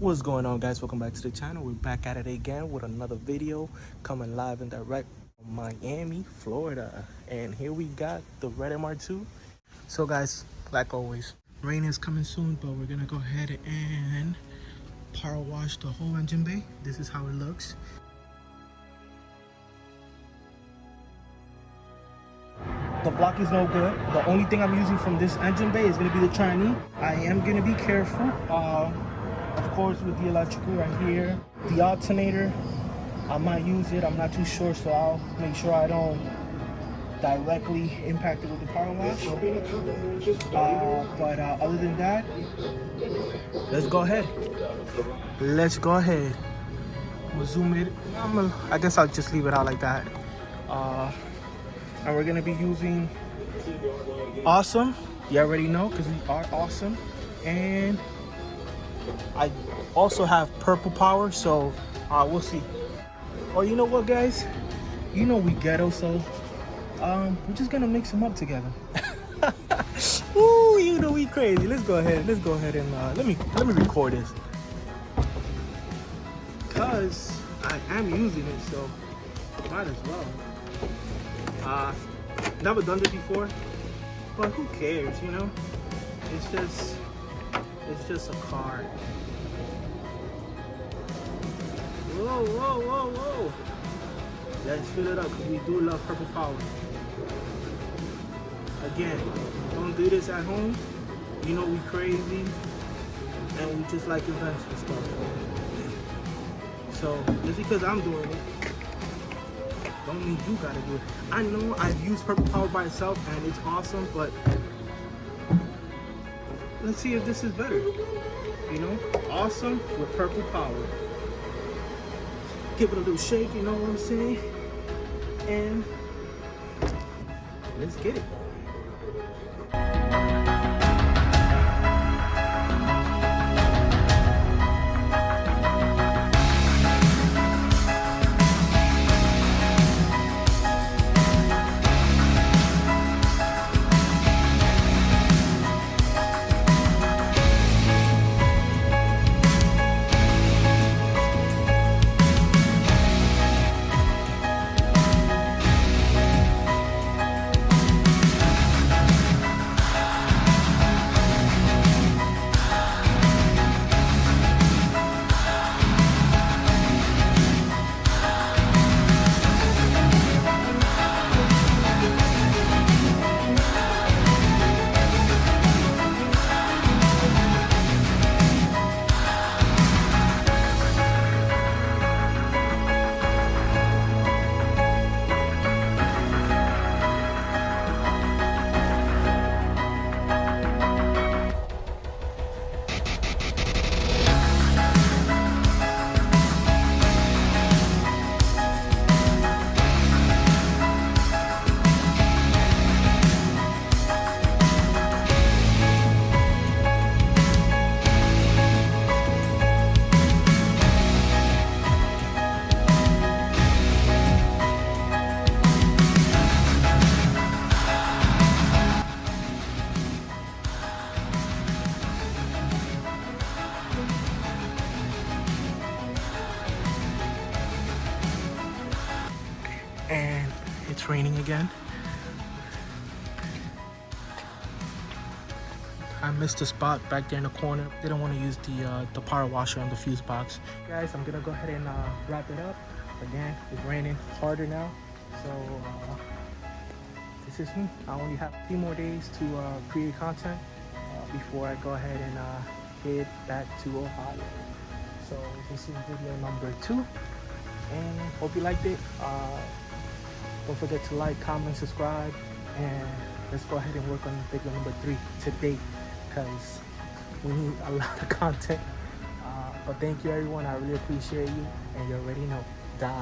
What's going on, guys? Welcome back to the channel. We're back at it again with another video, coming live and direct from Miami, Florida. And here we got the red MR2. So guys, like always, rain is coming soon, but we're gonna go ahead and power wash the whole engine bay. This is how it looks. The block is no good. The only thing I'm using from this engine bay is gonna be the Chinese. I am gonna be careful. Of course, with the electrical right here, the alternator, I might use it. I'm not too sure, so I'll make sure I don't directly impact it with the power wash. But other than that, let's go ahead. We'll zoom it. I guess I'll just leave it out like that. And we're gonna be using Awesome. You already know, because we are awesome. And I also have purple power, so we'll see. Oh, you know what, guys? You know we ghetto, so we're just gonna mix them up together. Ooh, you know we crazy. Let's go ahead and let me record this, cause I am using it, so might as well. Never done this before, but who cares, you know? It's just a car. Whoa, whoa, whoa, whoa. Let's fill it up, because we do love purple power. Again, don't do this at home. You know we crazy, and we just like events and stuff. So, just because I'm doing it, don't mean you gotta do it. I know I've used purple power by itself, and it's awesome, but let's see if this is better. You know, awesome with purple power. Give it a little shake, you know what I'm saying? And let's get it. And it's raining again. I missed a spot back there in the corner. Didn't want to use the power washer on the fuse box. Guys, I'm gonna go ahead and wrap it up. Again, it's raining harder now, so this is me. I only have a few more days to create content before I go ahead and head back to Ohio. So this is video number 2, and hope you liked it. Don't forget to like, comment, subscribe, and let's go ahead and work on video number 3 today, because we need a lot of content. But thank you, everyone. I really appreciate you, and you already know. Dale.